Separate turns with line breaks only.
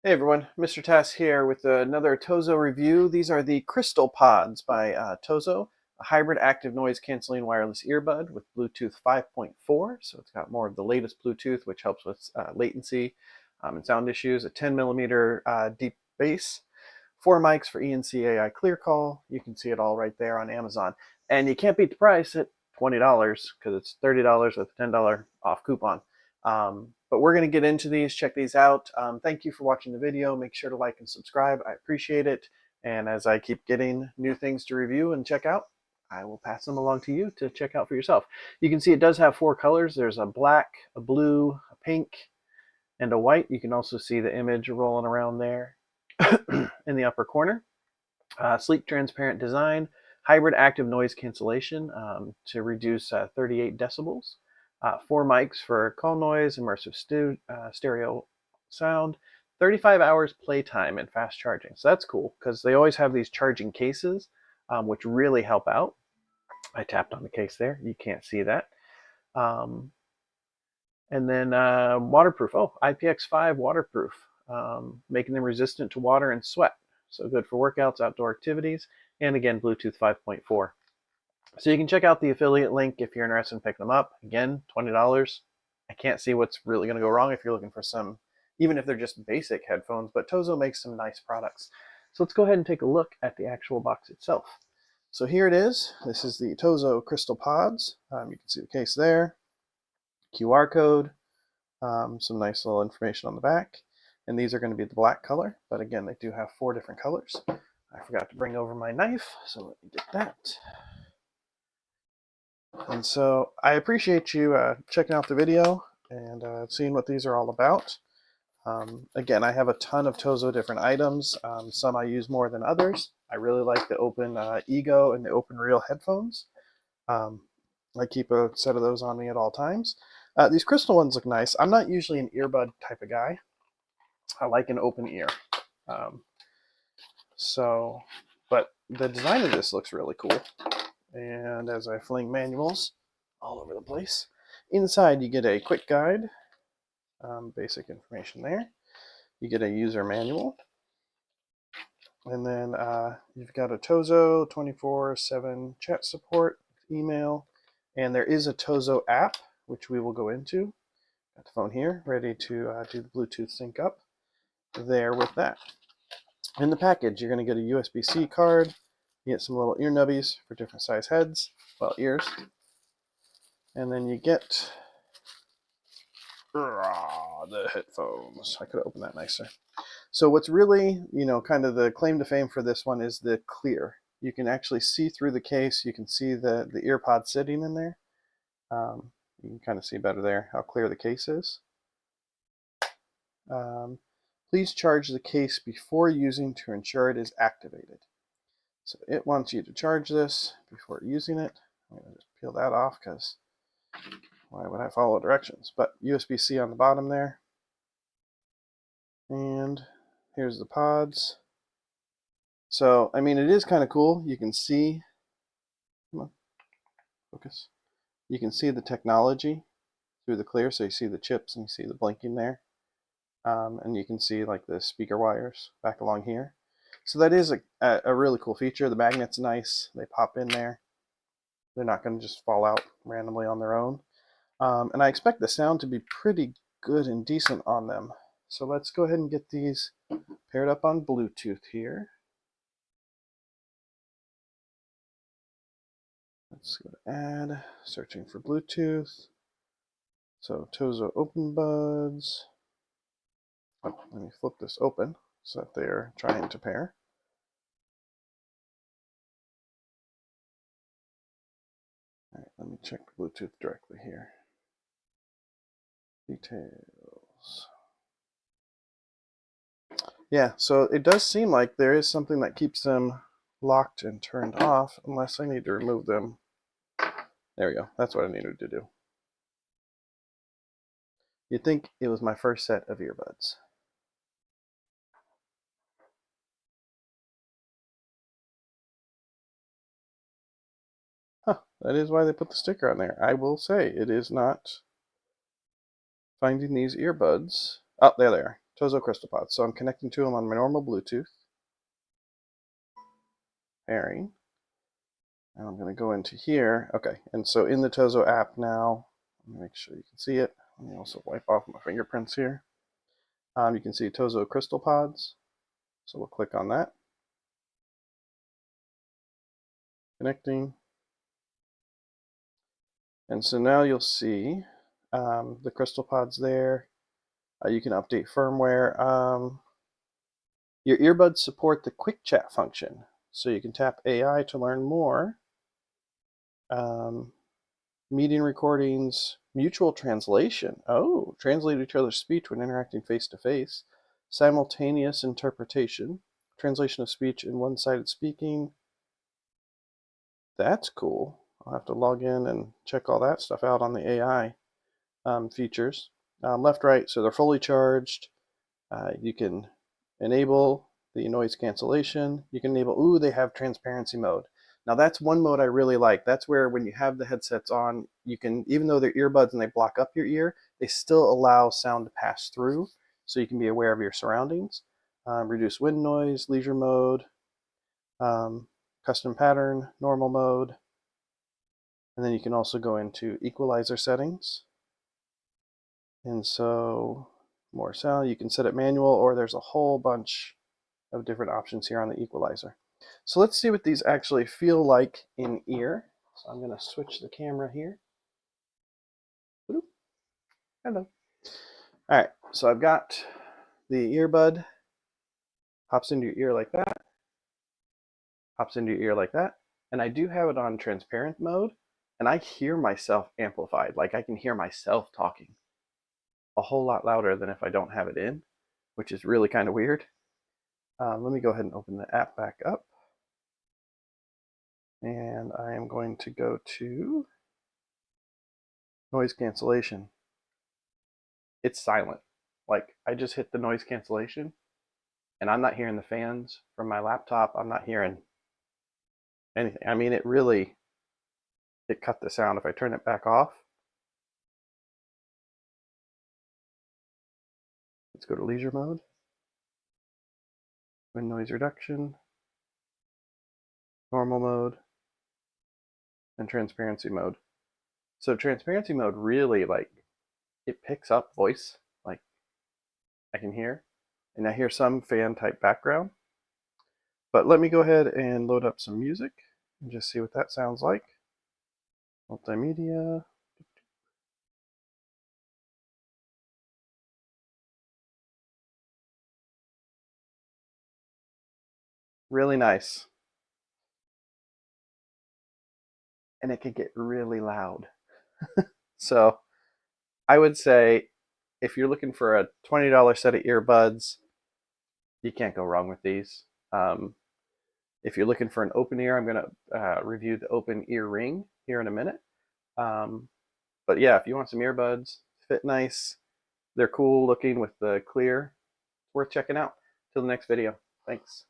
Hey everyone, Mr. Tass here with another TOZO review. These are the Crystal Pods by TOZO, a hybrid active noise canceling wireless earbud with Bluetooth 5.4. So it's got more of the latest Bluetooth, which helps with latency and sound issues. A 10mm deep bass, 4 mics for ENC AI clear call. You can see it all right there on Amazon. And you can't beat the price at $20 because it's $30 with a $10 off coupon. But we're going to get into these, check these out. Thank you for watching the video. Make sure to like and subscribe. I appreciate it. And as I keep getting new things to review and check out, I will pass them along to you to check out for yourself. You can see it does have 4 colors. There's a black, a blue, a pink, and a white. You can also see the image rolling around there in the upper corner. Sleek, transparent design, hybrid active noise cancellation to reduce 38 decibels. 4 mics for call noise, immersive stereo sound, 35 hours playtime, and fast charging. So that's cool because they always have these charging cases, which really help out. I tapped on the case there. You can't see that. And then waterproof. Oh, IPX5 waterproof, making them resistant to water and sweat. So good for workouts, outdoor activities, and again, Bluetooth 5.4. So you can check out the affiliate link if you're interested in picking them up. Again, $20. I can't see what's really going to go wrong if you're looking for some, even if they're just basic headphones, but TOZO makes some nice products. So let's go ahead and take a look at the actual box itself. So here it is. This is the TOZO Crystal Pods. You can see the case there, QR code, some nice little information on the back. And these are going to be the black color, but again, they do have 4 different colors. I forgot to bring over my knife, so let me get that. And so I appreciate you checking out the video and seeing what these are all about. Again, I have a ton of TOZO different items. Some I use more than others. I really like the Open Ego and the Open Real headphones. I keep a set of those on me at all times. These crystal ones look nice. I'm not usually an earbud type of guy. I like an open ear. But the design of this looks really cool. And as I fling manuals all over the place, inside you get a quick guide, basic information there. You get a user manual, and then you've got a TOZO 24/7 chat support, email, and there is a TOZO app, which we will go into. Got the phone here, ready to do the Bluetooth sync up there with that. In the package, you're going to get a USB-C card. You get some little ear nubbies for different size heads, well, ears. And then you get the headphones. I could have opened that nicer. So what's really, kind of the claim to fame for this one is the clear. You can actually see through the case. You can see the ear pod sitting in there. You can kind of see better there how clear the case is. Please charge the case before using to ensure it is activated. So it wants you to charge this before using it. I'm going to just peel that off because why would I follow directions? But USB-C on the bottom there. And here's the pods. So, I mean, it is kind of cool. You can see, come on, focus. You can see the technology through the clear. So you see the chips and you see the blinking there. And you can see like the speaker wires back along here. So that is a really cool feature. The magnet's nice. They pop in there. They're not going to just fall out randomly on their own. And I expect the sound to be pretty good and decent on them. So let's go ahead and get these paired up on Bluetooth here. Let's go to add, searching for Bluetooth. So TOZO Open Buds. Oh, let me flip this open so that they're trying to pair. All right, let me check Bluetooth directly here. Details. Yeah, so it does seem like there is something that keeps them locked and turned off unless I need to remove them. There we go. That's what I needed to do. You'd think it was my first set of earbuds. Huh, that is why they put the sticker on there. I will say it is not finding these earbuds. Oh, there they are. TOZO Crystal Pods. So I'm connecting to them on my normal Bluetooth. Pairing. And I'm going to go into here. Okay, and so in the TOZO app now, let me make sure you can see it. Let me also wipe off my fingerprints here. You can see TOZO Crystal Pods. So we'll click on that. Connecting. And so now you'll see the Crystal Pods there. You can update firmware. Your earbuds support the quick chat function. So you can tap AI to learn more. Meeting recordings, mutual translation. Oh, translate each other's speech when interacting face to face. Simultaneous interpretation. Translation of speech in one-sided speaking. That's cool. I'll have to log in and check all that stuff out on the AI features. Left, right, so they're fully charged. You can enable the noise cancellation. You can enable, ooh, they have transparency mode. Now that's one mode I really like. That's where when you have the headsets on, you can, even though they're earbuds and they block up your ear, they still allow sound to pass through, so you can be aware of your surroundings. Reduce wind noise, leisure mode, custom pattern, normal mode. And then you can also go into equalizer settings. And so more sound, you can set it manual, or there's a whole bunch of different options here on the equalizer. So let's see what these actually feel like in ear. So I'm going to switch the camera here. Hello. All right, so I've got the earbud, pops into your ear like that, pops into your ear like that, and I do have it on transparent mode, and I hear myself amplified, like I can hear myself talking a whole lot louder than if I don't have it in, which is really kind of weird. Let me go ahead and open the app back up. And I am going to go to noise cancellation. It's silent. Like, I just hit the noise cancellation and I'm not hearing the fans from my laptop. I'm not hearing anything. I mean, it cut the sound. If I turn it back off, let's go to leisure mode, wind noise reduction, normal mode, and transparency mode. So transparency mode really, like, it picks up voice, like I can hear, and I hear some fan type background. But let me go ahead and load up some music and just see what that sounds like. Multimedia. Really nice. And it could get really loud. So I would say if you're looking for a $20 set of earbuds, you can't go wrong with these. If you're looking for an open ear, I'm going to review the open ear ring here in a minute. But yeah, if you want some earbuds, fit nice, they're cool looking with the clear, worth checking out. Till the next video. Thanks.